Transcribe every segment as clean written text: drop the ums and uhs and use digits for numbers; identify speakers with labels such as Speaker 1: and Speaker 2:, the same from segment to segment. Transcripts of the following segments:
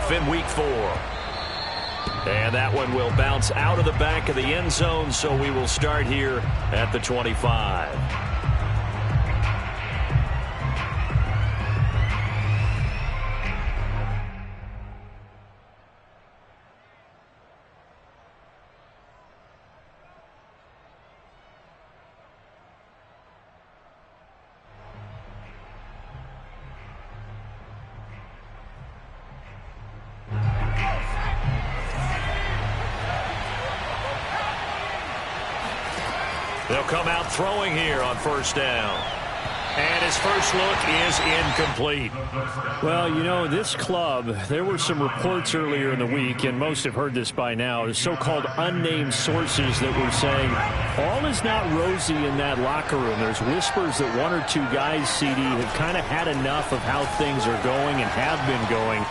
Speaker 1: off in week 4. And that one will bounce out of the back of the end zone, so we will start here at the 25. They'll come out throwing here on first down. And his first look is incomplete.
Speaker 2: Well, you know, this club, there were some reports earlier in the week, and most have heard this by now, the so-called unnamed sources that were saying all is not rosy in that locker room. There's whispers that one or two guys, CD, have kind of had enough of how things are going and have been going.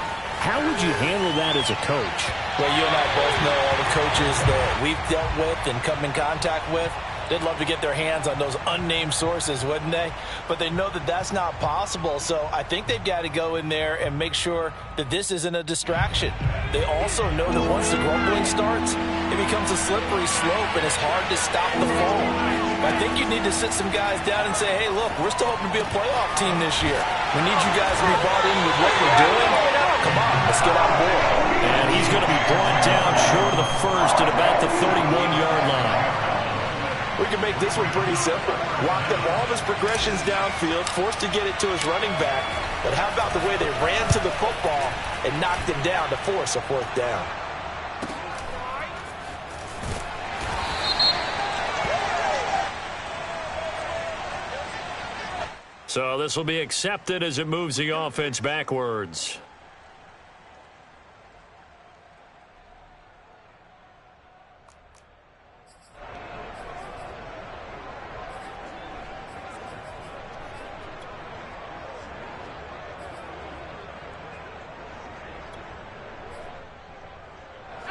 Speaker 2: How would you handle that as a coach?
Speaker 3: Well, you and I both know all the coaches that we've dealt with and come in contact with. They'd love to get their hands on those unnamed sources, wouldn't they? But they know that that's not possible, so I think they've got to go in there and make sure that this isn't a distraction. They also know that once the grumbling starts, it becomes a slippery slope, and it's hard to stop the fall. I think you need to sit some guys down and say, hey, look, we're still hoping to be a playoff team this year. We need you guys to be bought in with what we're doing. Come on, let's get on board.
Speaker 1: And he's going to be brought down short of the first at about the 31-yard line.
Speaker 3: We can make this one pretty simple. Locked up all of his progressions downfield, forced to get it to his running back. But how about the way they ran to the football and knocked him down to force a fourth down?
Speaker 1: So this will be accepted as it moves the offense backwards.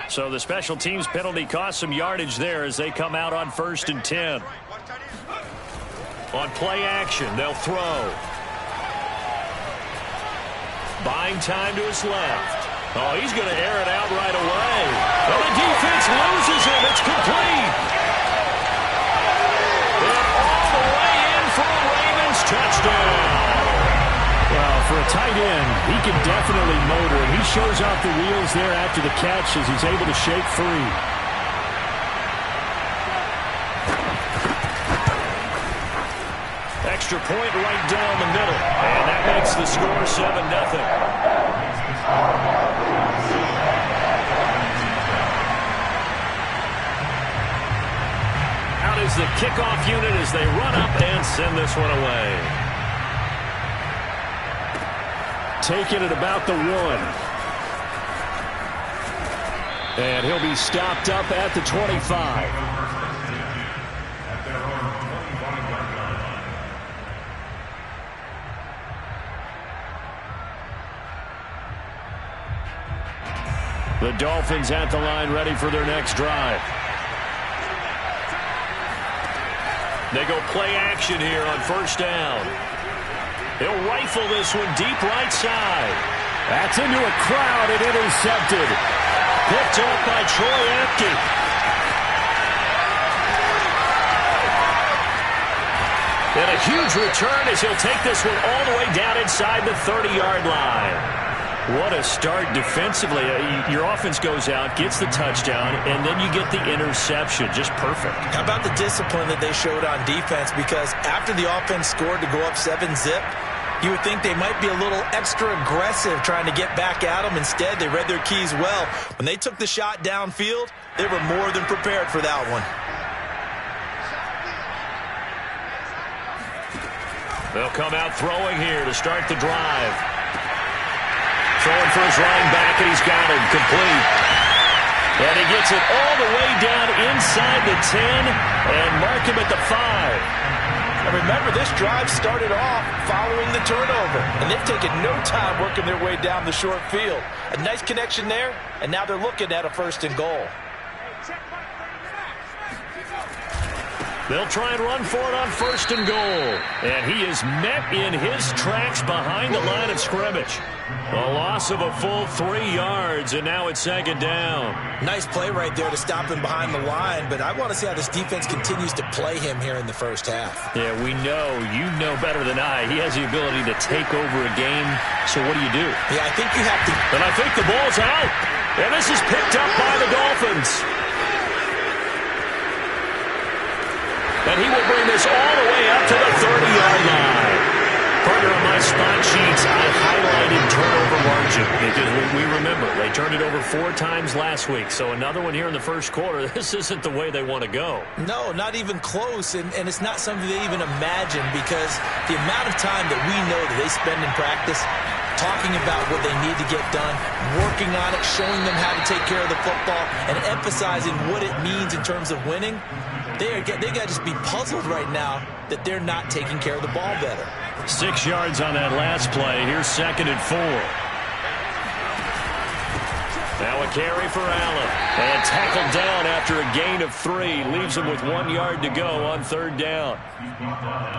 Speaker 1: So the special teams penalty cost some yardage there as they come out on 1st and 10. On play action, they'll throw. Buying time to his left. Oh, he's going to air it out right away. And the defense loses him. It's complete. And all the way in for a Ravens touchdown.
Speaker 2: Well, for a tight end, he can definitely motor, and he shows off the wheels there after the catch as he's able to shake free.
Speaker 1: Extra point right down the middle, and that makes the score 7-0. Out is the kickoff unit as they run up and send this one away.
Speaker 2: Take it at about the 1. And he'll be stopped up at the 25. The Dolphins at the line ready for their next drive.
Speaker 1: They go play action here on first down. They'll rifle this one deep right side.
Speaker 2: That's into a crowd and intercepted.
Speaker 1: Picked up by Troy Apke. And a huge return as he'll take this one all the way down inside the 30-yard line. What a start defensively. Your offense goes out, gets the touchdown, and then you get the interception. Just perfect.
Speaker 3: How about the discipline that they showed on defense? Because after the offense scored to go up 7-zip, you would think they might be a little extra aggressive trying to get back at them. Instead, they read their keys well. When they took the shot downfield, they were more than prepared for that one.
Speaker 1: They'll come out throwing here to start the drive. Throwing for his running back, and he's got him complete. And he gets it all the way down inside the 10 and mark him at the 5.
Speaker 3: And remember, this drive started off following the turnover, and they've taken no time working their way down the short field. A nice connection there, and now they're looking at a 1st and goal.
Speaker 2: They'll try and run for it on 1st and goal. And he is met in his tracks behind the line of scrimmage. A loss of a full 3 yards, and now it's 2nd down.
Speaker 3: Nice play right there to stop him behind the line, but I want to see how this defense continues to play him here in the first half.
Speaker 2: Yeah, we know, you know better than I, he has the ability to take over a game, so what do you do?
Speaker 3: Yeah, I think you have to.
Speaker 2: And I think the ball's out, and this is picked up by the Dolphins. And he will bring this all the way up to the 30-yard line. Partner, on my spot sheets, I highlighted turnover margin because we remember they turned it over 4 times last week. So another one here in the first quarter. This isn't the way they want to go.
Speaker 3: No, not even close, and it's not something they even imagine because the amount of time that we know that they spend in practice talking about what they need to get done, working on it, showing them how to take care of the football, and emphasizing what it means in terms of winning. They got to just be puzzled right now that they're not taking care of the ball better.
Speaker 2: 6 yards on that last play. Here's 2nd and 4. Now a carry for Allen. And tackled down after a gain of 3. Leaves him with 1 yard to go on 3rd down.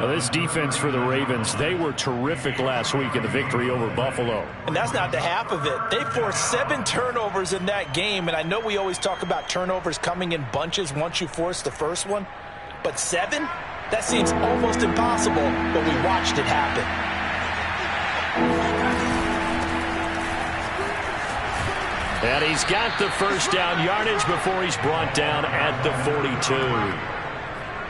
Speaker 2: Well, this defense for the Ravens, they were terrific last week in the victory over Buffalo.
Speaker 3: And that's not the half of it. They forced 7 turnovers in that game. And I know we always talk about turnovers coming in bunches once you force the first one. But 7? That seems almost impossible, but we watched it happen.
Speaker 2: And he's got the first down yardage before he's brought down at the 42.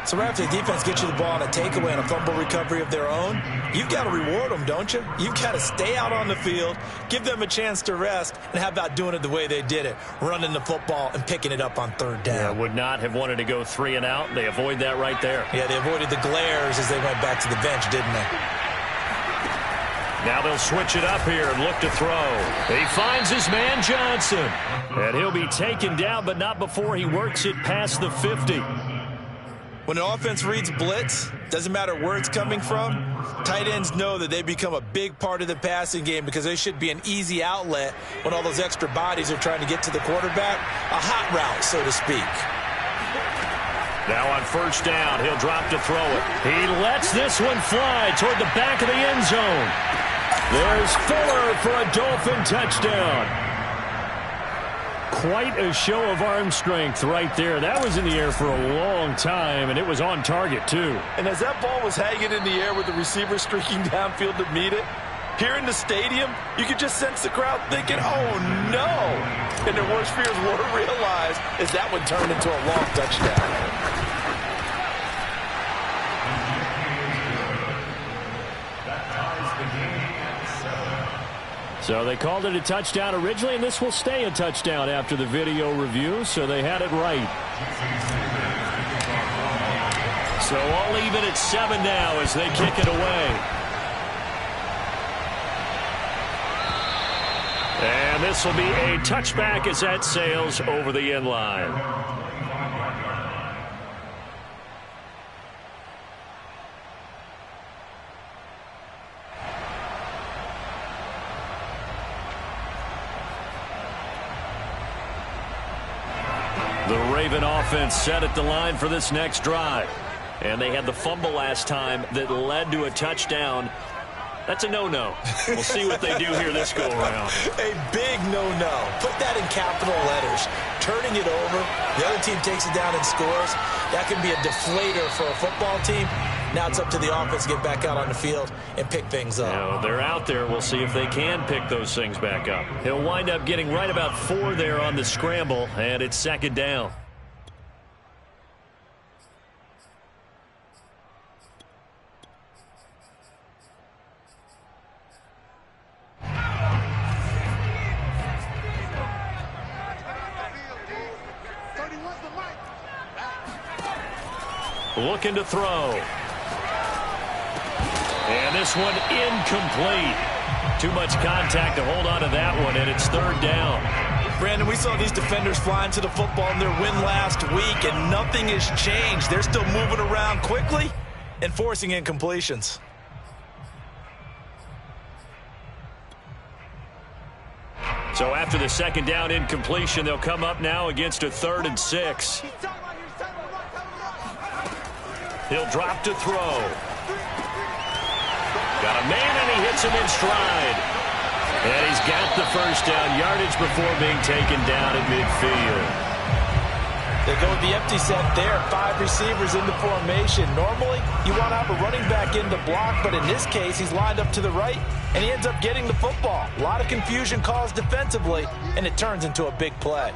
Speaker 3: So right after the defense gets you the ball on a takeaway and a fumble recovery of their own, you've got to reward them, don't you? You've got to stay out on the field, give them a chance to rest, and how about doing it the way they did it, running the football and picking it up on 3rd down.
Speaker 2: Yeah, would not have wanted to go 3 and out. They avoid that right there.
Speaker 3: Yeah, they avoided the glares as they went back to the bench, didn't they?
Speaker 2: Now they'll switch it up here and look to throw. He finds his man Johnson. And he'll be taken down, but not before he works it past the 50.
Speaker 3: When an offense reads blitz, doesn't matter where it's coming from, tight ends know that they become a big part of the passing game because they should be an easy outlet when all those extra bodies are trying to get to the quarterback. A hot route, so to speak.
Speaker 2: Now on 1st down, he'll drop to throw it. He lets this one fly toward the back of the end zone. There's Fuller for a Dolphin touchdown. Quite a show of arm strength right there. That was in the air for a long time, and it was on target, too.
Speaker 3: And as that ball was hanging in the air with the receiver streaking downfield to meet it, here in the stadium, you could just sense the crowd thinking, oh, no. And their worst fears were realized as that one turned into a long touchdown.
Speaker 2: So they called it a touchdown originally, and this will stay a touchdown after the video review, so they had it right. So all even at 7 now as they kick it away. And this will be a touchback as that sails over the end line. The Raven offense set at the line for this next drive. And they had the fumble last time that led to a touchdown. That's a no-no. We'll see what they do here this go-around.
Speaker 3: A big no-no. Put that in capital letters. Turning it over, the other team takes it down and scores. That can be a deflator for a football team. Now it's up to the offense to get back out on the field and pick things up.
Speaker 2: Now, they're out there. We'll see if they can pick those things back up. He'll wind up getting right about 4 there on the scramble, and it's 2nd down. Looking to throw. And this one incomplete. Too much contact to hold on to that one, and it's 3rd down.
Speaker 3: Brandon, we saw these defenders flying to the football in their win last week, and nothing has changed. They're still moving around quickly and forcing incompletions.
Speaker 2: So after the 2nd down incompletion, they'll come up now against a 3rd and 6.
Speaker 1: He'll drop to throw. Got a man, and he hits him in stride. And he's got the first down yardage before being taken down at midfield.
Speaker 3: They go with the empty set there. 5 receivers in the formation. Normally, you want to have a running back in the block, but in this case, he's lined up to the right, and he ends up getting the football. A lot of confusion caused defensively, and it turns into a big play.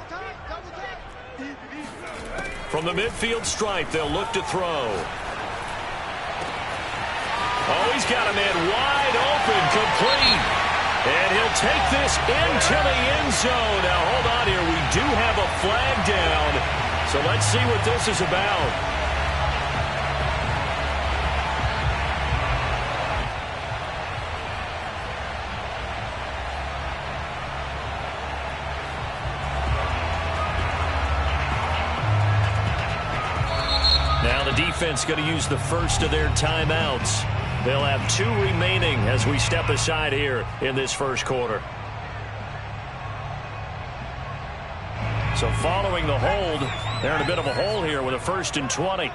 Speaker 1: From the midfield stripe, they'll look to throw. Oh, he's got a man wide open, complete. And he'll take this into the end zone. Now, hold on here. We do have a flag down. So let's see what this is about. Now the defense going to use the first of their timeouts. They'll have 2 remaining as we step aside here in this first quarter. So following the hold, they're in a bit of a hole here with a 1st and 20.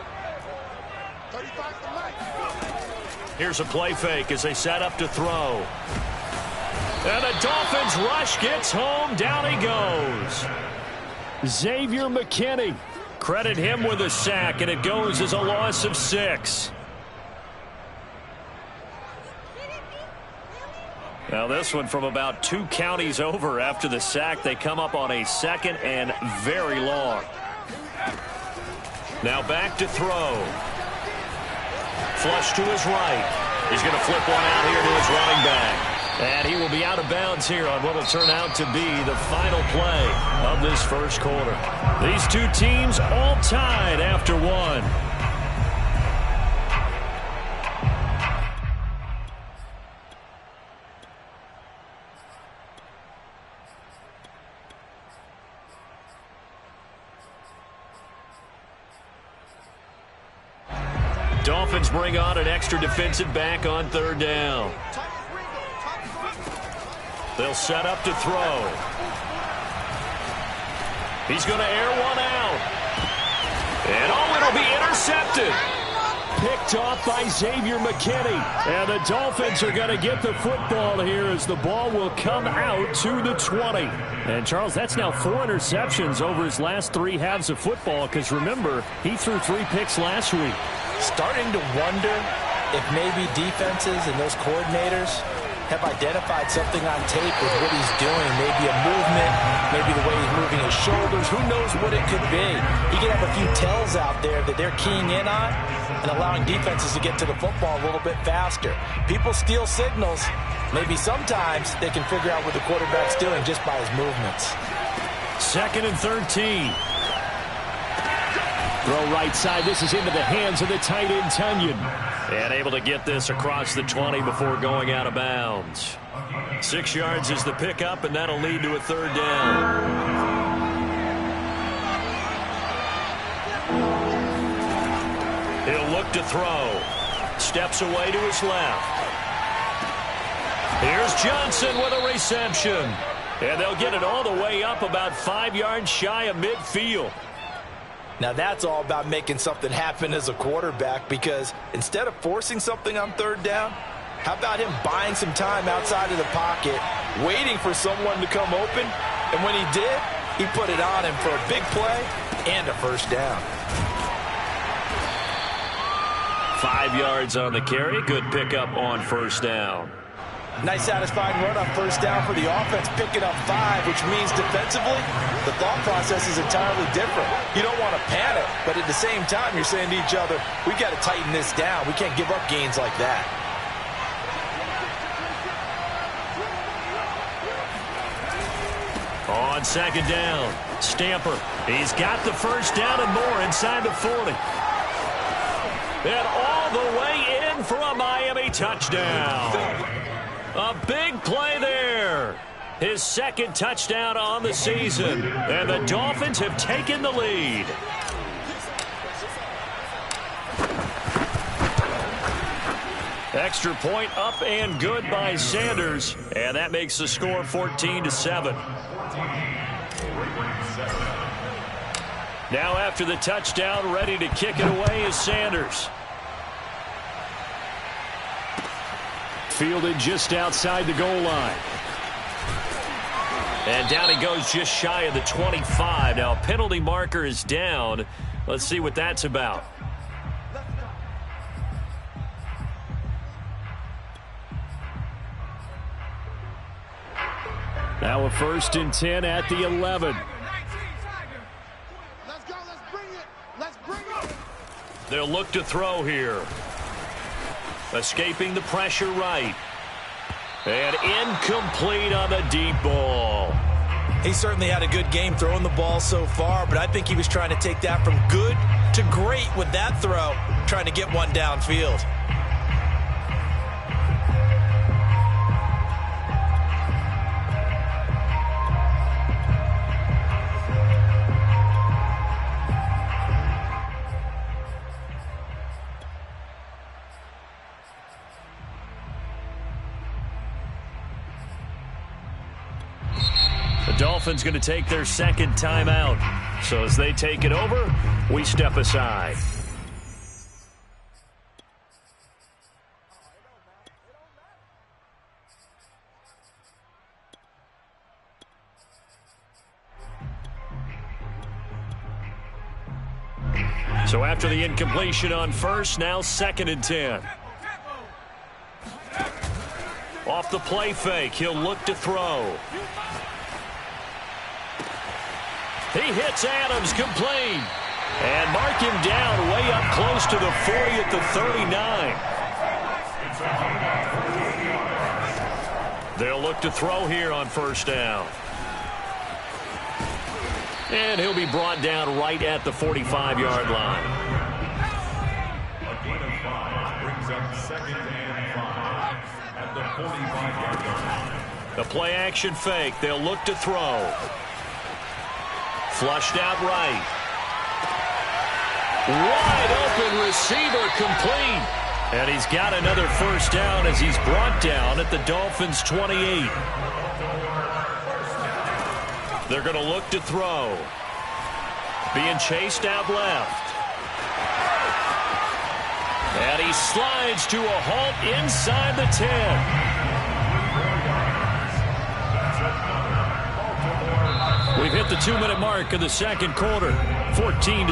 Speaker 1: Here's a play fake as they set up to throw. And the Dolphins rush gets home. Down he goes. Xavier McKinney. Credit him with a sack, and it goes as a loss of 6. Now this one from about 2 counties over after the sack. They come up on a 2nd and very long. Now back to throw. Flush to his right. He's going to flip one out here to his running back. And he will be out of bounds here on what will turn out to be the final play of this first quarter. These 2 teams all tied after 1. Dolphins bring on an extra defensive back on 3rd down. They'll set up to throw. He's going to air one out. And oh, it'll be intercepted. Picked off by Xavier McKinney. And the Dolphins are going to get the football here as the ball will come out to the 20.
Speaker 2: And, Charles, that's now 4 interceptions over his last 3 halves of football because, remember, he threw 3 picks last week.
Speaker 3: Starting to wonder if maybe defenses and those coordinators have identified something on tape with what he's doing. Maybe a movement, maybe the way he's moving his shoulders. Who knows what it could be? He could have a few tells out there that they're keying in on and allowing defenses to get to the football a little bit faster. People steal signals. Maybe sometimes they can figure out what the quarterback's doing just by his movements.
Speaker 2: 2nd and 13. Throw right side. This is into the hands of the tight end, Tunyon.
Speaker 1: And able to get this across the 20 before going out of bounds. 6 yards is the pickup, and that'll lead to a 3rd down. He'll look to throw. Steps away to his left. Here's Johnson with a reception. And they'll get it all the way up about 5 yards shy of midfield.
Speaker 3: Now that's all about making something happen as a quarterback, because instead of forcing something on 3rd down, how about him buying some time outside of the pocket, waiting for someone to come open, and when he did, he put it on him for a big play and a 1st down.
Speaker 1: 5 yards on the carry. Good pickup on 1st down.
Speaker 3: Nice satisfying run on 1st down for the offense, picking up 5, which means defensively, the thought process is entirely different. You don't want to panic, but at the same time, you're saying to each other, we've got to tighten this down. We can't give up gains like that.
Speaker 1: On 2nd down, Stamper. He's got the 1st down and more inside the 40. And all the way in for a Miami touchdown. A big play there. His 2nd touchdown on the season. And the Dolphins have taken the lead. Extra point up and good by Sanders. And that makes the score 14-7. Now after the touchdown, ready to kick it away is Sanders.
Speaker 2: fielded just outside the goal line.
Speaker 1: And down he goes just shy of the 25. Now, penalty marker is down. Let's see what that's about.
Speaker 2: Now a 1st and 10 at the 11.
Speaker 4: Let's go. Let's bring it. Let's bring it.
Speaker 1: They'll look to throw here. Escaping the pressure right. And incomplete on the deep ball.
Speaker 3: He certainly had a good game throwing the ball so far, but I think he was trying to take that from good to great with that throw, trying to get one downfield.
Speaker 1: The Dolphins going to take their 2nd timeout. So as they take it over, we step aside. So after the incompletion on 1st, now 2nd and 10. Off the play fake, he'll look to throw. He hits Adams, complete. And mark him down way up close to the 40 at the 39. They'll look to throw here on 1st down. And he'll be brought down right at the 45-yard line.
Speaker 5: A gain of 5 brings up 2nd and 5 at the 45-yard line.
Speaker 1: The play action fake. They'll look to throw. Flushed out right. Wide open receiver, complete. And he's got another 1st down as he's brought down at the Dolphins' 28. They're going to look to throw. Being chased out left. And he slides to a halt inside the 10. We've hit the 2-minute mark of the 2nd quarter, 14-7.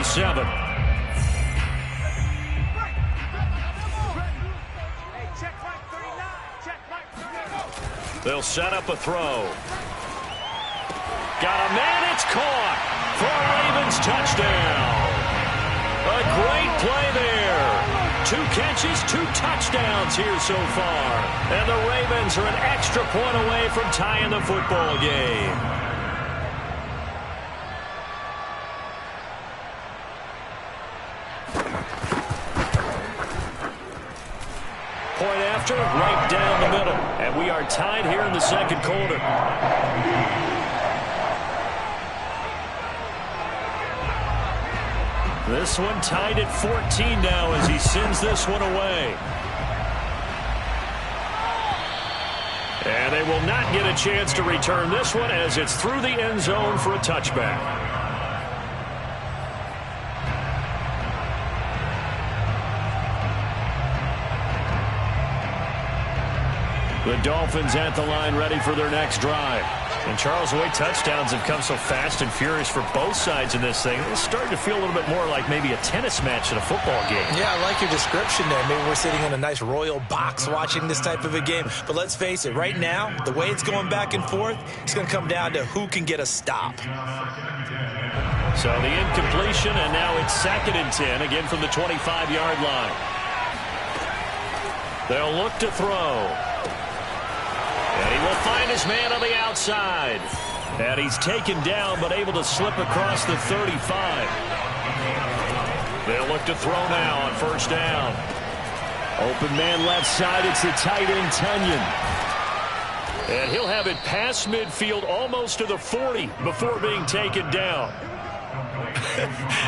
Speaker 1: They'll set up a throw. Got a man, it's caught for a Ravens touchdown. A great play there. 2 catches, 2 touchdowns here so far. And the Ravens are an extra point away from tying the football game. Point after, right down the middle. And we are tied here in the 2nd quarter. This one tied at 14 now as he sends this one away. And they will not get a chance to return this one as it's through the end zone for a touchback. The Dolphins at the line ready for their next drive. And Charles, the way touchdowns have come so fast and furious for both sides in this thing, it's starting to feel a little bit more like maybe a tennis match in a football game.
Speaker 3: Yeah, I like your description there. Maybe we're sitting in a nice royal box watching this type of a game. But let's face it, right now, the way it's going back and forth, it's going to come down to who can get a stop.
Speaker 1: So the incompletion, and now it's 2nd and 10, again from the 25-yard line. They'll look to throw. And he will find his man on the outside. And he's taken down, but able to slip across the 35. They'll look to throw now on 1st down.
Speaker 2: Open man left side, it's the tight end, Tunyon.
Speaker 1: And he'll have it past midfield almost to the 40 before being taken down.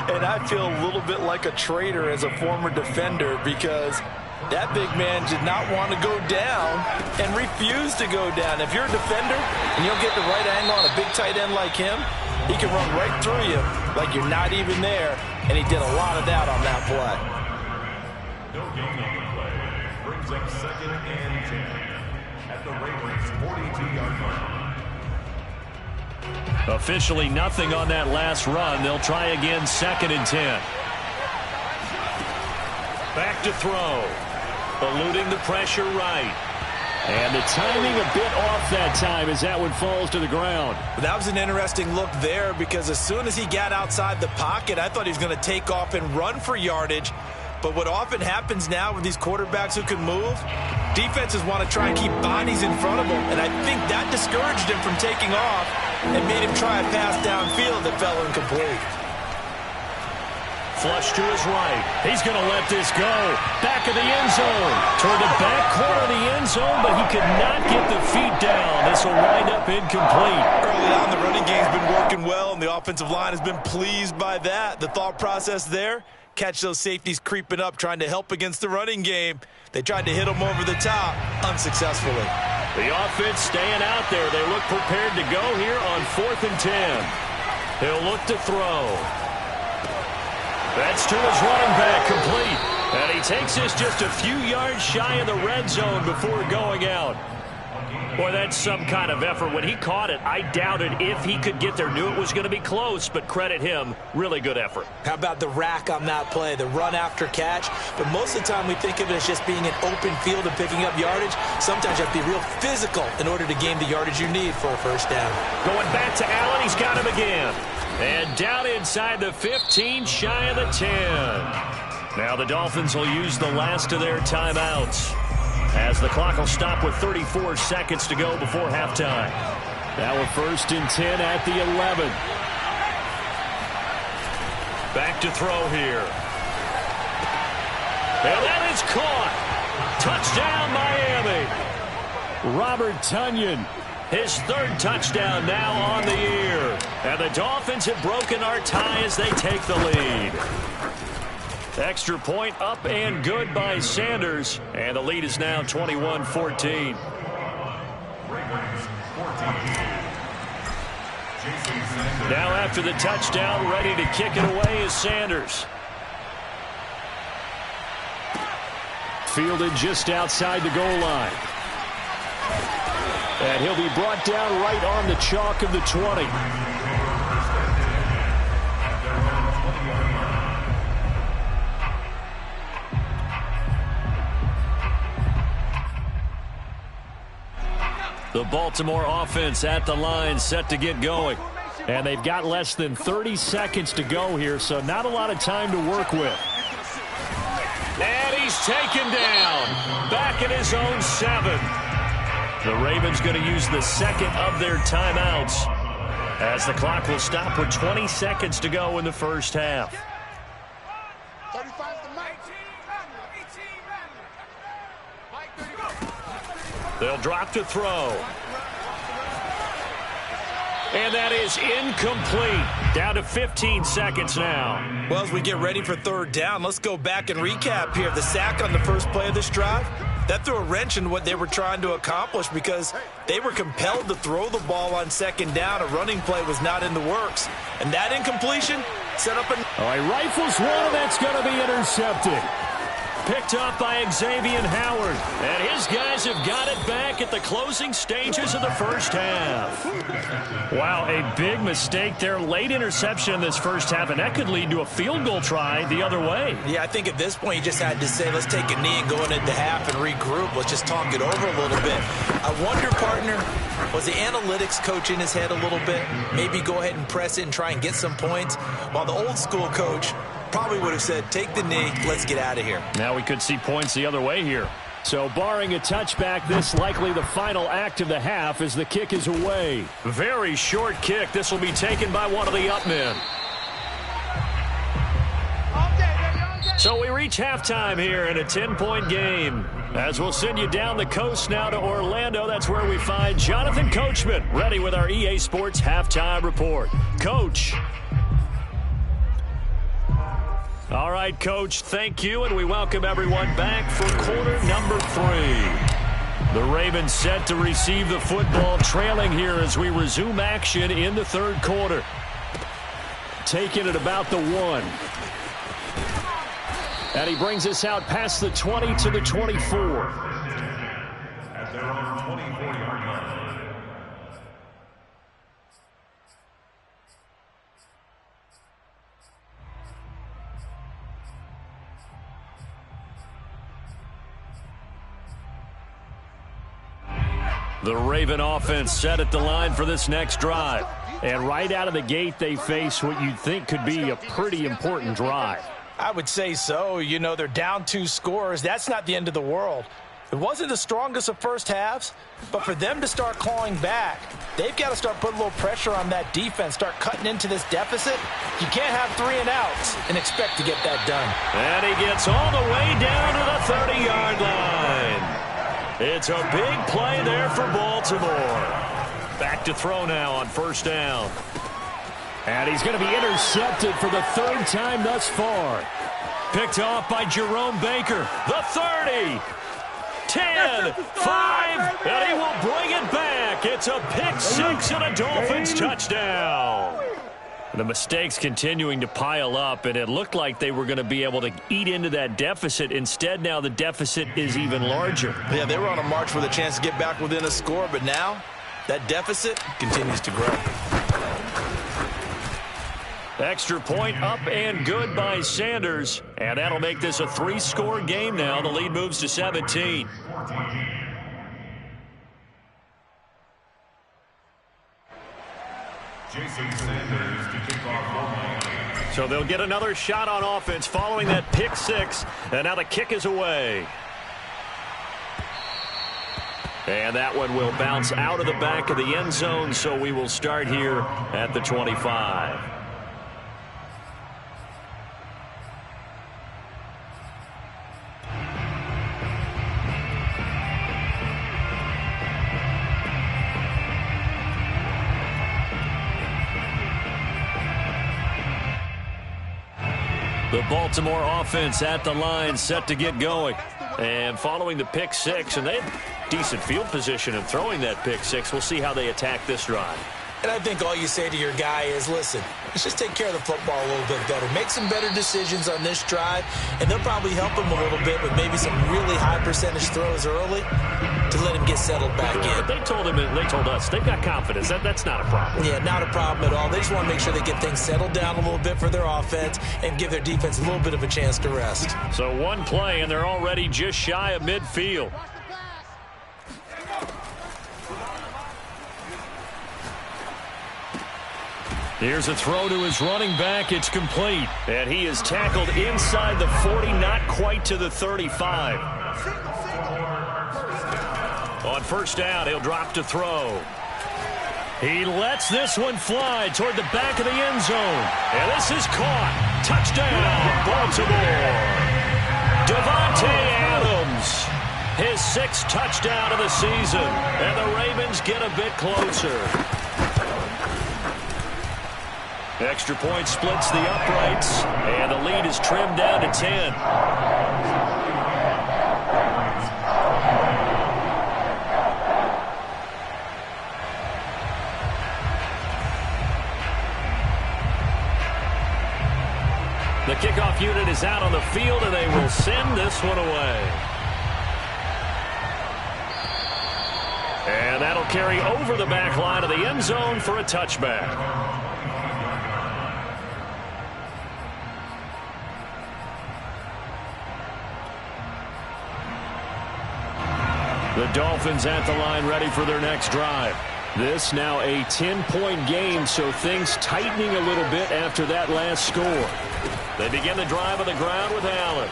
Speaker 3: And I feel a little bit like a traitor as a former defender because that big man did not want to go down and refused to go down. If you're a defender and you don't get the right angle on a big tight end like him, he can run right through you like you're not even there, and he did a lot of that on that play.
Speaker 5: No gain on the play. brings up second and 10 at the Ravens' 42-yard line.
Speaker 1: Officially nothing on that last run. They'll try again, second and 10. Back to throw. Eluding the pressure right.
Speaker 2: And the timing a bit off that time as that one falls to the ground.
Speaker 3: That was an interesting look there because as soon as he got outside the pocket, I thought he was going to take off and run for yardage. But what often happens now with these quarterbacks who can move, defenses want to try and keep bodies in front of them. And I think that discouraged him from taking off and made him try a pass downfield that fell incomplete.
Speaker 1: Flush to his right. He's going to let this go. Back of the end zone. Toward the back corner of the end zone, but he could not get the feet down. This will wind up incomplete.
Speaker 3: Early on, the running game's been working well, and the offensive line has been pleased by that. The thought process there, catch those safeties creeping up, trying to help against the running game. They tried to hit him over the top, unsuccessfully.
Speaker 1: The offense staying out there. They look prepared to go here on 4th and 10. He'll look to throw. That's to his running back, complete. And he takes this just a few yards shy of the red zone before going out. Boy, that's some kind of effort. When he caught it, I doubted if he could get there. Knew it was going to be close, but credit him. Really good effort.
Speaker 3: How about the rack on that play, the run after catch? But most of the time we think of it as just being an open field and picking up yardage. Sometimes you have to be real physical in order to gain the yardage you need for a first down.
Speaker 1: Going back to Allen, he's got him again. And down inside the 15, shy of the 10. Now the Dolphins will use the last of their timeouts, as the clock will stop with 34 seconds to go before halftime.
Speaker 2: Now we're 1st and 10 at the 11.
Speaker 1: Back to throw here. And that is caught. Touchdown, Miami.
Speaker 2: Robert Tonyan.
Speaker 1: His 3rd touchdown now on the year. And the Dolphins have broken our tie as they take the lead. Extra point up and good by Sanders. And the lead is now 21-14. Now after the touchdown, ready to kick it away is Sanders.
Speaker 2: Fielded just outside the goal line. And he'll be brought down right on the chalk of the 20.
Speaker 1: The Baltimore offense at the line, set to get going.
Speaker 2: And they've got less than 30 seconds to go here, so not a lot of time to work with.
Speaker 1: And he's taken down. Back at his own 7. The Ravens going to use the 2nd of their timeouts, as the clock will stop with 20 seconds to go in the first half.
Speaker 4: 35 to Mike.
Speaker 1: They'll drop to throw. And that is incomplete. Down to 15 seconds now.
Speaker 3: Well, as we get ready for 3rd down, let's go back and recap here. The sack on the first play of this drive, that threw a wrench in what they were trying to accomplish because they were compelled to throw the ball on 2nd down. A running play was not in the works. And that incompletion set up a...
Speaker 2: All right, rifles one, and that's going to be intercepted.
Speaker 1: Picked up by Xavier Howard. And his guys have got it back at the closing stages of the first half. Wow, a big mistake there. Late interception in this first half, and that could lead to a field goal try the other way.
Speaker 3: Yeah, I think at this point you just had to say, let's take a knee and go into half and regroup. Let's just talk it over a little bit. I wonder, partner, was the analytics coach in his head a little bit? Maybe go ahead and press it and try and get some points, while the old school coach probably would have said, take the knee, let's get out of here.
Speaker 1: Now we could see points the other way here.
Speaker 2: So barring a touchback, this likely the final act of the half as the kick is away.
Speaker 1: Very short kick. This will be taken by one of the up men. So we reach halftime here in a 10-point game. As we'll send you down the coast now to Orlando, that's where we find Jonathan Coachman, ready with our EA Sports Halftime Report. Coach. All right, Coach, thank you, and we welcome everyone back for quarter number 3. The Ravens set to receive the football, trailing here as we resume action in the 3rd quarter. Taking it about the 1.
Speaker 2: And he brings us out past the 20 to the 24.
Speaker 5: At their own 24-yard line.
Speaker 2: The Raven offense set at the line for this next drive. And right out of the gate, they face what you'd think could be a pretty important drive.
Speaker 3: I would say so. You know, they're down 2 scores. That's not the end of the world. It wasn't the strongest of first halves, but for them to start clawing back, they've got to start putting a little pressure on that defense, start cutting into this deficit. You can't have 3 and outs and expect to get that done.
Speaker 2: And he gets all the way down to the 30-yard line. It's a big play there for Baltimore. Back to throw now on first down. And he's going to be intercepted for the 3rd time thus far. Picked off by Jerome Baker. The 30, 10, 5, and he will bring it back. It's a pick 6 and a Dolphins touchdown. The mistakes continuing to pile up, and it looked like they were going to be able to eat into that deficit. Instead, now the deficit is even larger.
Speaker 3: Yeah, they were on a march with a chance to get back within a score, but now that deficit continues to grow.
Speaker 2: Extra point up and good by Sanders. And that'll make this a 3-score game now. The lead moves to 17.
Speaker 5: Jason Sanders to kick off.
Speaker 2: So they'll get another shot on offense following that pick 6. And now the kick is away. And that one will bounce out of the back of the end zone. So we will start here at the 25. The Baltimore offense at the line, set to get going. And following the pick 6, and they had decent field position in throwing that pick 6. We'll see how they attack this drive.
Speaker 3: And I think all you say to your guy is, listen, let's just take care of the football a little bit better. Make some better decisions on this drive, and they'll probably help him a little bit with maybe some really high percentage throws early to let him get settled back in.
Speaker 2: But they told him, and they told us, they've got confidence. That's not a problem.
Speaker 3: Yeah, not a problem at all. They just want to make sure they get things settled down a little bit for their offense and give their defense a little bit of a chance to rest.
Speaker 2: So one play, and they're already just shy of midfield. Here's a throw to his running back. It's complete. And he is tackled inside the 40, not quite to the 35. On first down, he'll drop to throw. He lets this one fly toward the back of the end zone. And this is caught. Touchdown, Baltimore. Davante Adams, his 6th touchdown of the season. And the Ravens get a bit closer. Extra point splits the uprights, and the lead is trimmed down to 10. The kickoff unit is out on the field, and they will send this one away. And that'll carry over the back line of the end zone for a touchback. The Dolphins at the line, ready for their next drive. This now a 10-point game, so things tightening a little bit after that last score. They begin the drive on the ground with Allen.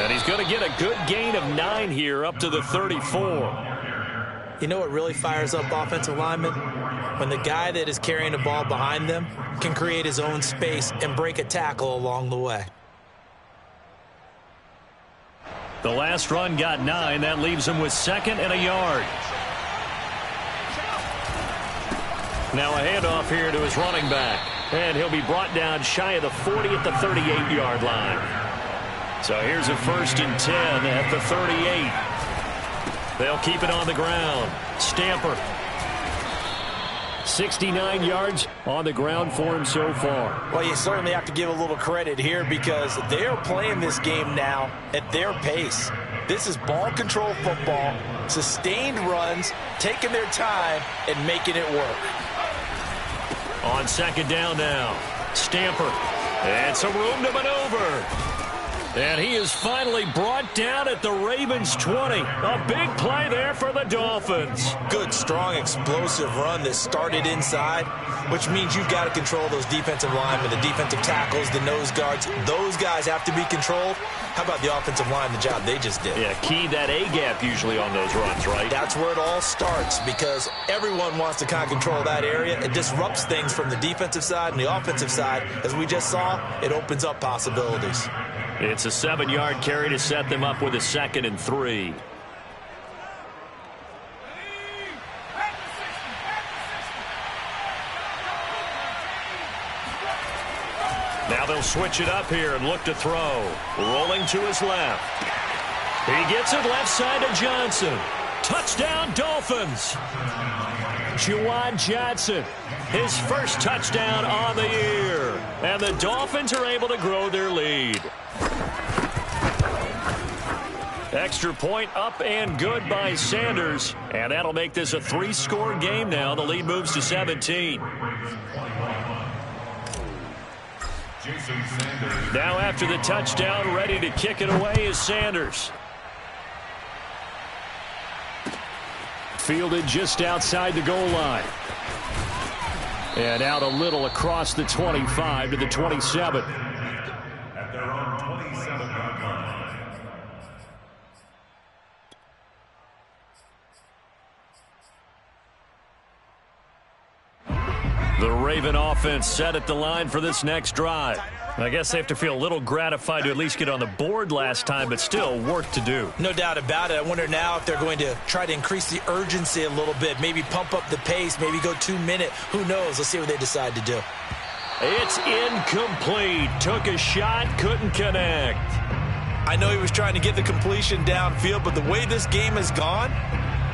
Speaker 2: And he's going to get a good gain of 9 here, up to the 34.
Speaker 3: You know what really fires up offensive linemen? When the guy that is carrying the ball behind them can create his own space and break a tackle along the way.
Speaker 2: The last run got 9. That leaves him with 2nd and a yard. Now a handoff here to his running back. And he'll be brought down shy of the 40 at the 38-yard line. So here's a 1st and 10 at the 38. They'll keep it on the ground. Stamper. 69 yards on the ground for him so far.
Speaker 3: Well, you certainly have to give a little credit here because they are playing this game now at their pace. This is ball control football, sustained runs, taking their time, and making it work.
Speaker 2: On second down now, Stamper. And some room to maneuver. And he is finally brought down at the Ravens' 20. A big play there for the Dolphins.
Speaker 3: Good, strong, explosive run that started inside, which means you've got to control those defensive linemen, the defensive tackles, the nose guards. Those guys have to be controlled. How about the offensive line, the job they just did?
Speaker 2: Yeah, key that A-gap usually on those runs, right?
Speaker 3: That's where it all starts because everyone wants to kind of control that area. It disrupts things from the defensive side and the offensive side. As we just saw, it opens up possibilities.
Speaker 2: It's a 7-yard carry to set them up with a 2nd and 3. Now they'll switch it up here and look to throw. Rolling to his left. He gets it left side to Johnson. Touchdown, Dolphins. Juwan Johnson, his first touchdown on the year. And the Dolphins are able to grow their lead. Extra point up and good by Sanders. And that'll make this a 3-score game now. The lead moves to 17. Now after the touchdown, ready to kick it away is Sanders. Fielded just outside the goal line. And out a little across the 25 to the 27.
Speaker 5: At their own 27-yard line.
Speaker 2: The Raven offense set at the line for this next drive. I guess they have to feel a little gratified to at least get on the board last time, but still work to do.
Speaker 3: No doubt about it. I wonder now if they're going to try to increase the urgency a little bit, maybe pump up the pace, maybe go 2-minute. Who knows? Let's see what they decide to do.
Speaker 2: It's incomplete. Took a shot, couldn't connect.
Speaker 3: I know he was trying to get the completion downfield, but the way this game has gone,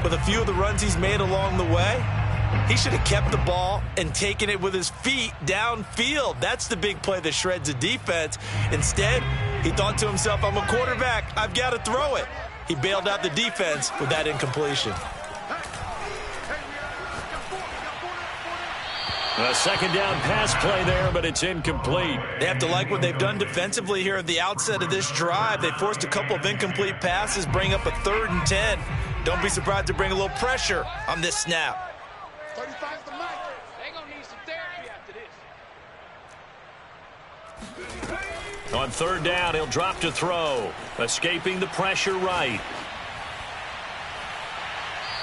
Speaker 3: with a few of the runs he's made along the way, he should have kept the ball and taken it with his feet downfield. That's the big play that shreds the defense. Instead, he thought to himself, I'm a quarterback. I've got to throw it. He bailed out the defense with that incompletion.
Speaker 2: A second down pass play there, but it's incomplete.
Speaker 3: They have to like what they've done defensively here at the outset of this drive. They forced a couple of incomplete passes, bring up a 3rd and 10. Don't be surprised to bring a little pressure on this snap.
Speaker 4: 35's the mic. They're going to need some therapy after this.
Speaker 2: On 3rd down, he'll drop to throw. Escaping the pressure right.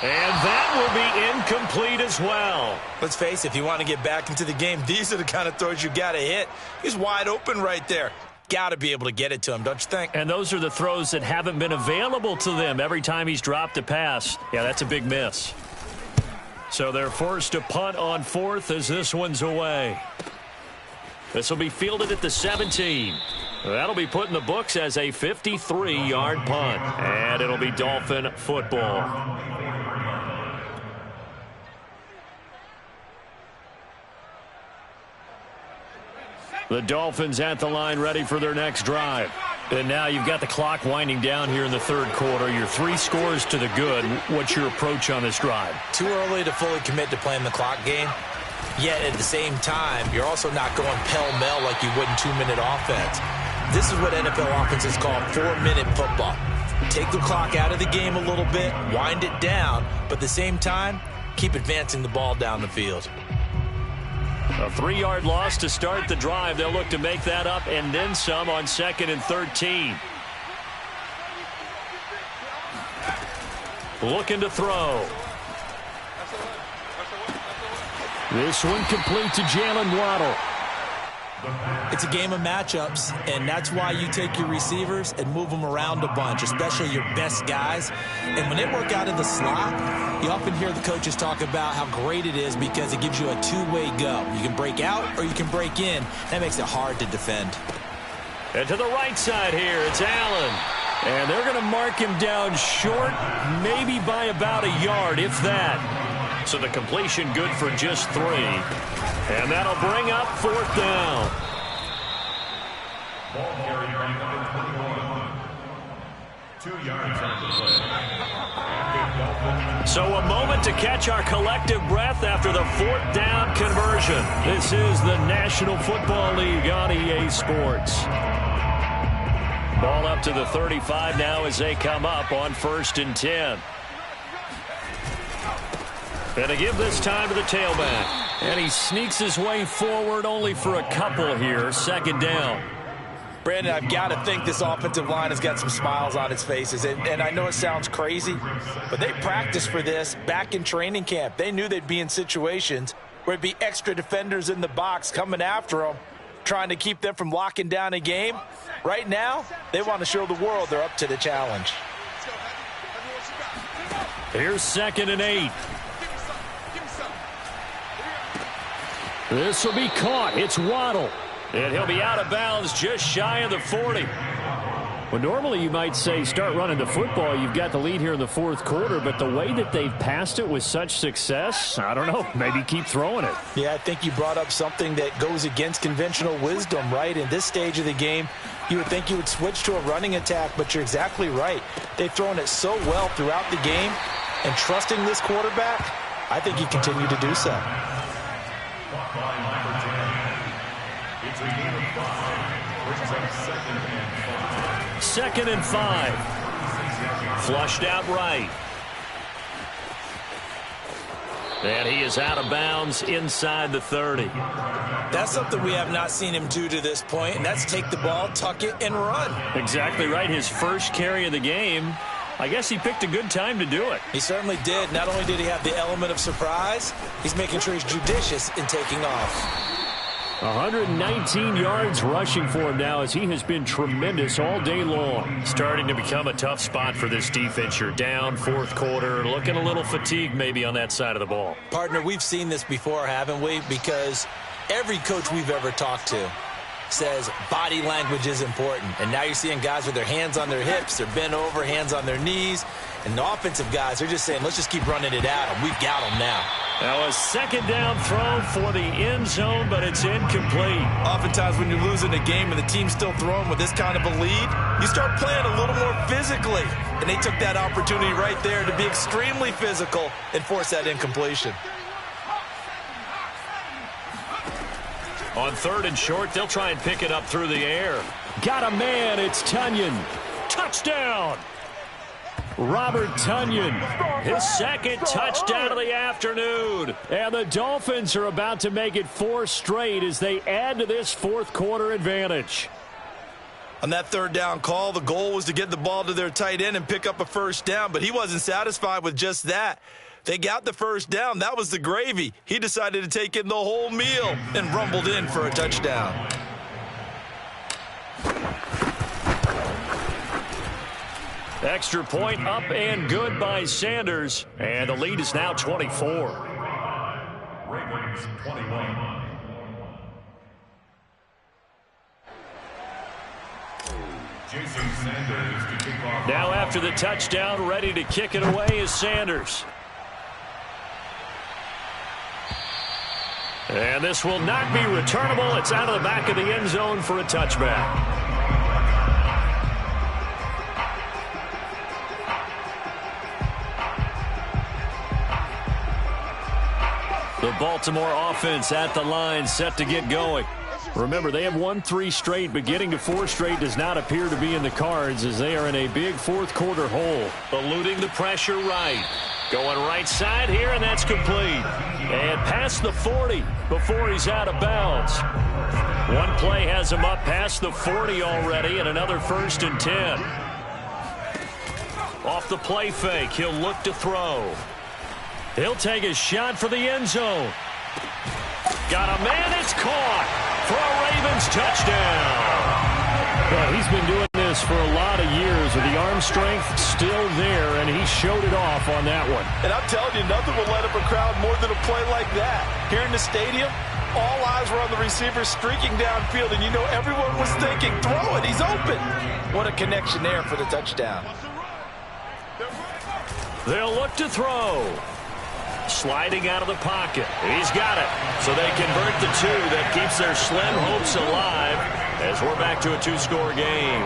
Speaker 2: And that will be incomplete as well.
Speaker 3: Let's face it, if you want to get back into the game, these are the kind of throws you got to hit. He's wide open right there. Got to be able to get it to him, don't you think?
Speaker 2: And those are the throws that haven't been available to them every time he's dropped a pass. Yeah, that's a big miss. So they're forced to punt on 4th as this one's away. This will be fielded at the 17. That'll be put in the books as a 53-yard punt. And it'll be Dolphin football. The Dolphins at the line ready for their next drive. And now you've got the clock winding down here in the 3rd quarter. You're 3 scores to the good. What's your approach on this drive?
Speaker 3: Too early to fully commit to playing the clock game. Yet at the same time, you're also not going pell-mell like you would in 2-minute offense. This is what NFL offenses call 4-minute football. Take the clock out of the game a little bit, wind it down, but at the same time, keep advancing the ball down the field.
Speaker 2: A 3-yard loss to start the drive. They'll look to make that up and then some on 2nd and 13. Looking to throw. This one complete to Jalen Waddle.
Speaker 3: It's a game of matchups, and that's why you take your receivers and move them around a bunch, especially your best guys. And when they work out in the slot, you often hear the coaches talk about how great it is because it gives you a 2-way go. You can break out or you can break in. That makes it hard to defend.
Speaker 2: And to the right side here, it's Allen. And they're going to mark him down short, maybe by about a yard, if that. So the completion good for just 3. And that'll bring up 4th down.
Speaker 5: Ball carried by number 21. 2 yards on the play.
Speaker 2: So a moment to catch our collective breath after the 4th down conversion. This is the National Football League on EA Sports. Ball up to the 35 now as they come up on 1st and 10. And to give this time to the tailback. And he sneaks his way forward only for a couple here. 2nd down.
Speaker 3: Brandon, I've got to think this offensive line has got some smiles on its faces. And I know it sounds crazy, but they practiced for this back in training camp. They knew they'd be in situations where it'd be extra defenders in the box coming after them, trying to keep them from locking down a game. Right now, they want to show the world they're up to the challenge.
Speaker 2: Here's 2nd and 8. This will be caught. It's Waddle. And he'll be out of bounds just shy of the 40. Well, normally you might say start running the football. You've got the lead here in the 4th quarter, but the way that they've passed it with such success, I don't know, maybe keep throwing it.
Speaker 3: Yeah, I think you brought up something that goes against conventional wisdom, right? In this stage of the game, you would think you would switch to a running attack, but you're exactly right. They've thrown it so well throughout the game, and trusting this quarterback, I think you continue to do so.
Speaker 5: It's a gain of 5. Brings up 2nd and 5.
Speaker 2: 2nd and 5. Flushed out right. And he is out of bounds inside the 30.
Speaker 3: That's something we have not seen him do to this point, and that's take the ball, tuck it, and run.
Speaker 2: Exactly right. His first carry of the game. I guess he picked a good time to do it.
Speaker 3: He certainly did. Not only did he have the element of surprise, he's making sure he's judicious in taking off.
Speaker 2: 119 yards rushing for him now as he has been tremendous all day long. Starting to become a tough spot for this defense. You're down 4th quarter, looking a little fatigued maybe on that side of the ball.
Speaker 3: Partner, we've seen this before, haven't we? Because every coach we've ever talked to says body language is important. And now you're seeing guys with their hands on their hips, they're bent over, hands on their knees. And the offensive guys are just saying, let's just keep running it at them. We've got them now.
Speaker 2: Now a 2nd down throw for the end zone, but it's incomplete.
Speaker 3: Oftentimes when you're losing a game and the team's still throwing with this kind of a lead, you start playing a little more physically. And they took that opportunity right there to be extremely physical and force that incompletion.
Speaker 2: On 3rd and short, they'll try and pick it up through the air. Got a man, it's Tunyon. Touchdown! Robert Tunyon, his 2nd touchdown of the afternoon. And the Dolphins are about to make it 4 straight as they add to this 4th quarter advantage.
Speaker 3: On that 3rd down call, the goal was to get the ball to their tight end and pick up a 1st down, but he wasn't satisfied with just that. They got the 1st down. That was the gravy. He decided to take in the whole meal and rumbled in for a touchdown.
Speaker 2: Extra point up and good by Sanders. And the lead is now 24.
Speaker 5: Ravens 21. Jason Sanders to kick off.
Speaker 2: Now after the touchdown, ready to kick it away is Sanders. And this will not be returnable. It's out of the back of the end zone for a touchback. The Baltimore offense at the line, set to get going. Remember, they have won 3 straight, but getting to 4 straight does not appear to be in the cards as they are in a big 4th quarter hole. Eluding the pressure right. Going right side here, and that's complete. And past the 40 before he's out of bounds. One play has him up past the 40 already, and another 1st and 10. Off the play fake, he'll look to throw. He'll take a shot for the end zone. Got a man, it's caught for a Ravens touchdown. Well, he's been doing this for a lot of years with the arm strength still there, and he showed it off on that one.
Speaker 3: And I'm telling you, nothing will light up a crowd more than a play like that. Here in the stadium, all eyes were on the receiver streaking downfield, and you know everyone was thinking, throw it, he's open. What a connection there for the touchdown.
Speaker 2: They'll look to throw.
Speaker 1: sliding out of the pocket. He's got it. So they convert the two. That keeps their slim hopes alive as we're back to a two-score game.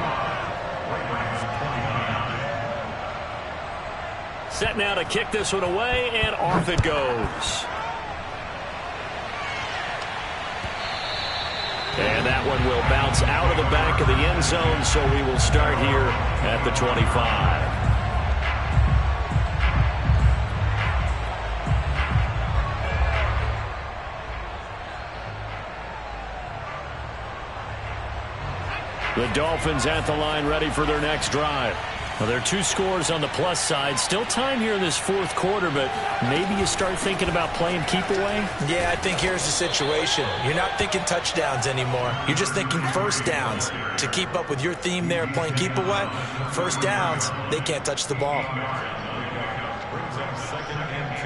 Speaker 1: Set now to kick this one away, and off it goes. And that one will bounce out of the back of the end zone, so we will start here at the 25. The Dolphins at the line, ready for their next drive. Well, there are 2 scores on the plus side. Still time here in this fourth quarter, but maybe you start thinking about playing keep away?
Speaker 3: Yeah, I think here's the situation. You're not thinking touchdowns anymore. You're just thinking first downs. To keep up with your theme there, playing keep away, first downs, they can't touch the ball.
Speaker 5: Brings up 2nd and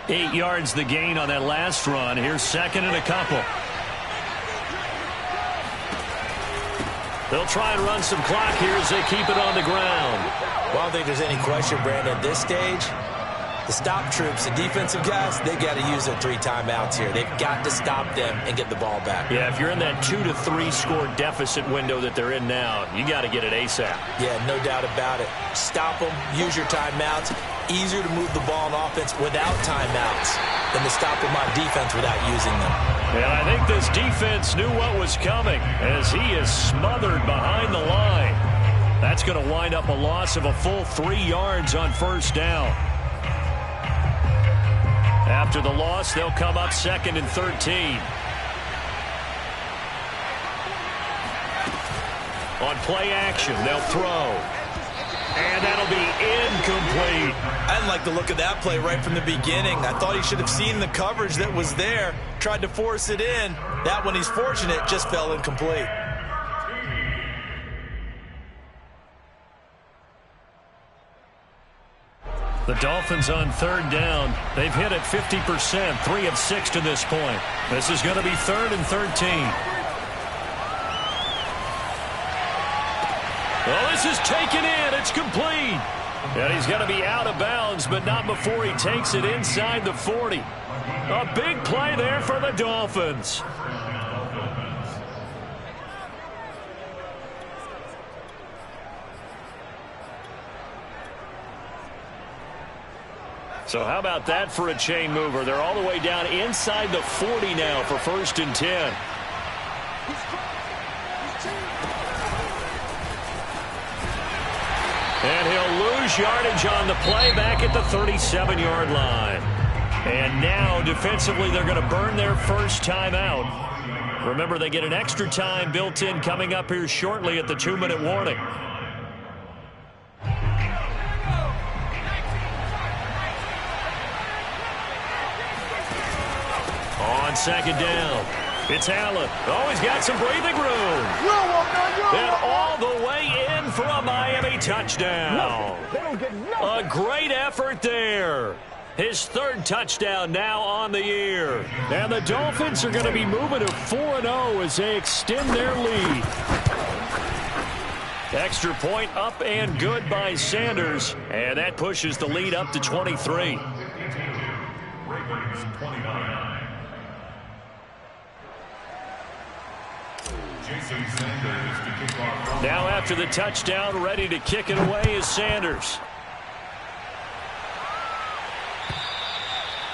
Speaker 5: 2.
Speaker 1: 8 yards the gain on that last run. Here's 2nd and a couple. They'll try and run some clock here as they keep it on the ground.
Speaker 3: Well, I don't think there's any question, Brandon, at this stage. The stop troops, the defensive guys, they've got to use their 3 timeouts here. They've got to stop them and get the ball back.
Speaker 1: Yeah, if you're in that 2 to 3 score deficit window that they're in now, you got to get it ASAP.
Speaker 3: Yeah, no doubt about it. Stop them, use your timeouts. Easier to move the ball on offense without timeouts than to stop them on defense without using them.
Speaker 1: And I think this defense knew what was coming as he is smothered behind the line. That's going to wind up a loss of a full 3 yards on first down. After the loss, they'll come up 2nd and 13. On play action, they'll throw. And that'll be incomplete.
Speaker 3: I didn't like the look of that play right from the beginning. I thought he should have seen the coverage that was there, tried to force it in. That one, he's fortunate, just fell incomplete.
Speaker 1: The Dolphins on 3rd down. They've hit it 50%, 3 of 6 to this point. This is going to be 3rd and 13. Well, this is taken in. It's complete. And he's going to be out of bounds, but not before he takes it inside the 40. A big play there for the Dolphins. So how about that for a chain mover? They're all the way down inside the 40 now for 1st and 10. And he'll lose yardage on the play back at the 37-yard line. And now, defensively, they're going to burn their first timeout. Remember, they get an extra time built in coming up here shortly at the 2-minute warning. On 2nd down, it's Allen. Oh, he's got some breathing room. And all the way in for a Miami touchdown. A great effort there. His 3rd touchdown now on the year. And the Dolphins are going to be moving to 4-0 as they extend their lead. Extra point up and good by Sanders. And that pushes the lead up to 23.
Speaker 5: Ravens 29.
Speaker 1: Now after the touchdown, ready to kick it away is Sanders.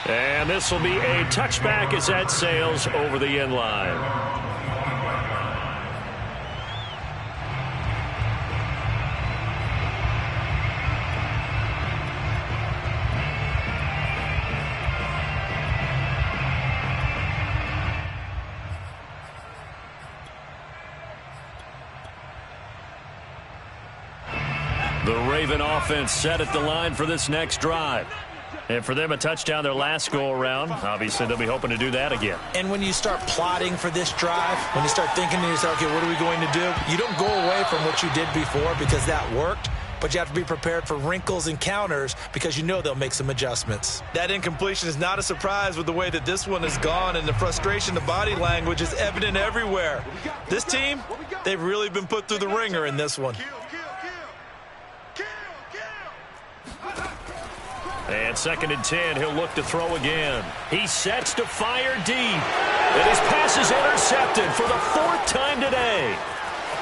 Speaker 1: And this will be a touchback as that sails over the end line. The Raven offense set at the line for this next drive. And for them, a touchdown their last go-around. Obviously, they'll be hoping to do that again.
Speaker 3: And when you start plotting for this drive, when you start thinking to yourself, okay, what are we going to do? You don't go away from what you did before because that worked, but you have to be prepared for wrinkles and counters because you know they'll make some adjustments. That incompletion is not a surprise with the way that this one has gone, and the frustration, the body language is evident everywhere. This team, they've really been put through the ringer in this one.
Speaker 2: And 2nd and 10, he'll look to throw again. He sets to fire deep. And his pass is intercepted for the 4th time today.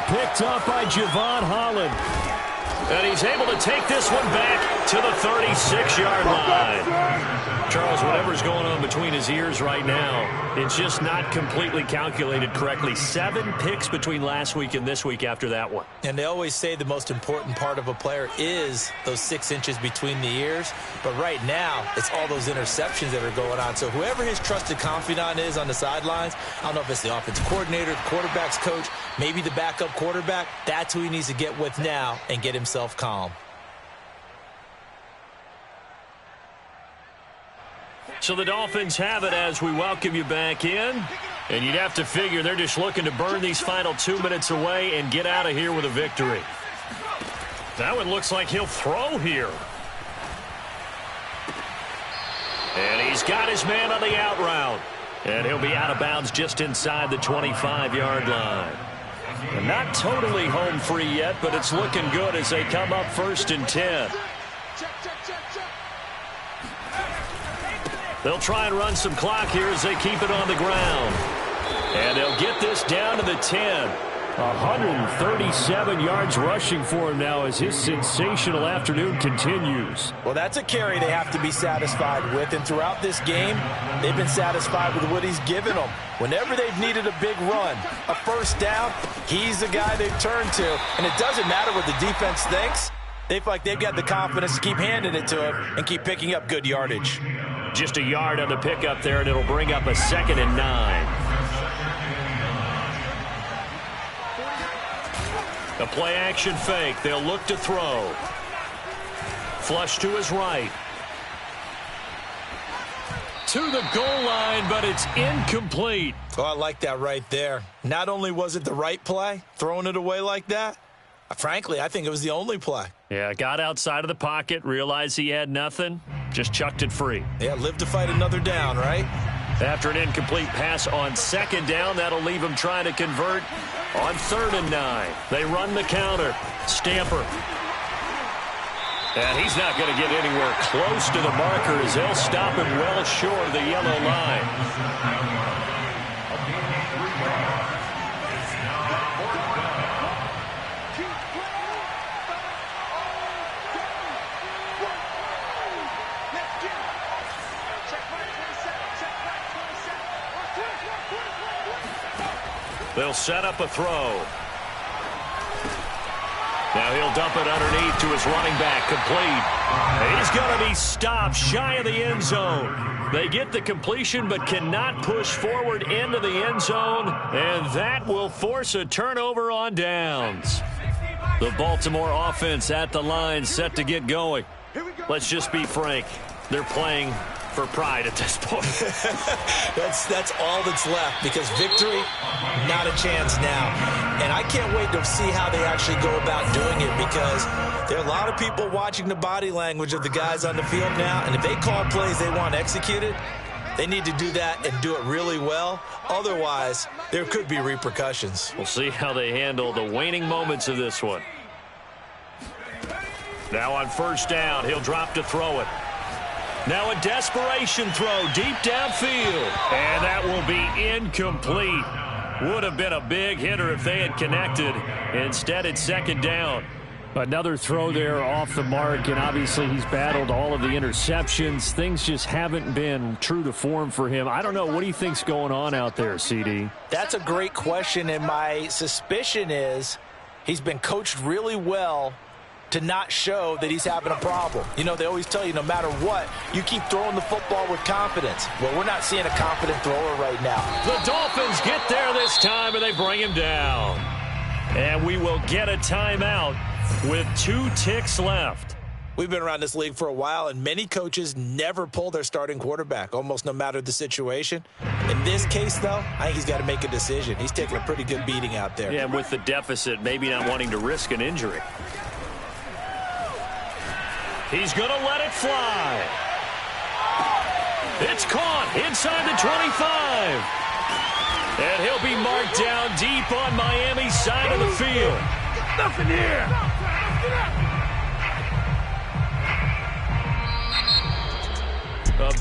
Speaker 2: Picked up by Javon Holland. And he's able to take this one back to the 36-yard line. Charles, whatever's going on between his ears right now, it's just not completely calculated correctly. 7 picks between last week and this week after that one.
Speaker 3: And they always say the most important part of a player is those 6 inches between the ears. But right now, it's all those interceptions that are going on. So whoever his trusted confidant is on the sidelines, I don't know if it's the offensive coordinator, the quarterback's coach, maybe the backup quarterback, that's who he needs to get with now and get himself calm.
Speaker 2: So the Dolphins have it as we welcome you back in. And you'd have to figure they're just looking to burn these final 2 minutes away and get out of here with a victory. That one looks like he'll throw here. And he's got his man on the out route. And he'll be out of bounds just inside the 25-yard line. And not totally home free yet, but it's looking good as they come up 1st and 10. They'll try and run some clock here as they keep it on the ground. And they'll get this down to the 10. 137 yards rushing for him now as his sensational afternoon continues.
Speaker 3: Well, that's a carry they have to be satisfied with. And throughout this game, they've been satisfied with what he's given them. Whenever they've needed a big run, a first down, he's the guy they've turned to. And it doesn't matter what the defense thinks. They feel like they've got the confidence to keep handing it to him and keep picking up good yardage.
Speaker 2: Just a yard on the pickup there, and it'll bring up a 2nd and 9. A play-action fake. They'll look to throw. Flush to his right. To the goal line, but it's incomplete.
Speaker 3: Oh, I like that right there. Not only was it the right play, throwing it away like that, frankly, I think it was the only play.
Speaker 2: Yeah, got outside of the pocket, realized he had nothing, just chucked it free.
Speaker 3: Yeah, live to fight another down, right?
Speaker 2: After an incomplete pass on 2nd down, that'll leave him trying to convert on 3rd and 9. They run the counter. Stamper. And he's not going to get anywhere close to the marker as they'll stop him well short of the yellow line. They'll set up a throw. Now he'll dump it underneath to his running back, complete. And he's going to be stopped shy of the end zone. They get the completion but cannot push forward into the end zone, and that will force a turnover on downs. The Baltimore offense at the line set to get going. Let's just be frank. They're playing for pride at this point.
Speaker 3: That's all that's left, because victory, not a chance now. And I can't wait to see how they actually go about doing it, because there are a lot of people watching the body language of the guys on the field now, and if they call plays they want executed, they need to do that and do it really well. Otherwise, there could be repercussions.
Speaker 2: We'll see how they handle the waning moments of this one. Now on 1st down, he'll drop to throw it. Now a desperation throw deep downfield. And that will be incomplete. Would have been a big hitter if they had connected. Instead, it's 2nd down. Another throw there off the mark, and obviously he's battled all of the interceptions. Things just haven't been true to form for him. I don't know. What do you think's going on out there, CD?
Speaker 3: That's a great question, and my suspicion is he's been coached really well to not show that he's having a problem. You know, they always tell you no matter what, you keep throwing the football with confidence. Well, we're not seeing a confident thrower right now.
Speaker 2: The Dolphins get there this time, and they bring him down. And we will get a timeout with 2 ticks left.
Speaker 3: We've been around this league for a while, and many coaches never pull their starting quarterback, almost no matter the situation. In this case, though, I think he's got to make a decision. He's taking a pretty good beating out there.
Speaker 2: Yeah, and with the deficit, maybe not wanting to risk an injury. He's going to let it fly. It's caught inside the 25. And he'll be marked down deep on Miami's side of the field.
Speaker 4: Nothing here.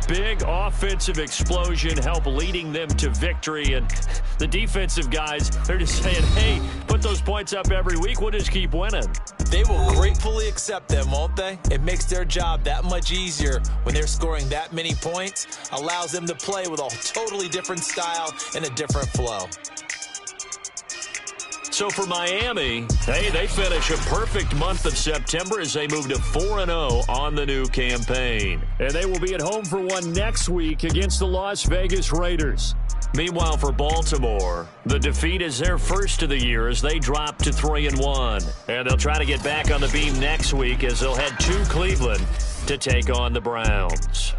Speaker 2: big offensive explosion, help leading them to victory. And the defensive guys, they're just saying, hey, put those points up every week. We'll just keep winning.
Speaker 3: They will gratefully accept them, won't they? It makes their job that much easier when they're scoring that many points. Allows them to play with a totally different style and a different flow.
Speaker 1: So for Miami, hey, they finish a perfect month of September as they move to 4-0 on the new campaign.
Speaker 2: And they will be at home for one next week against the Las Vegas Raiders.
Speaker 1: Meanwhile, for Baltimore, the defeat is their first of the year as they drop to 3-1. And they'll try to get back on the beam next week as they'll head to Cleveland to take on the Browns.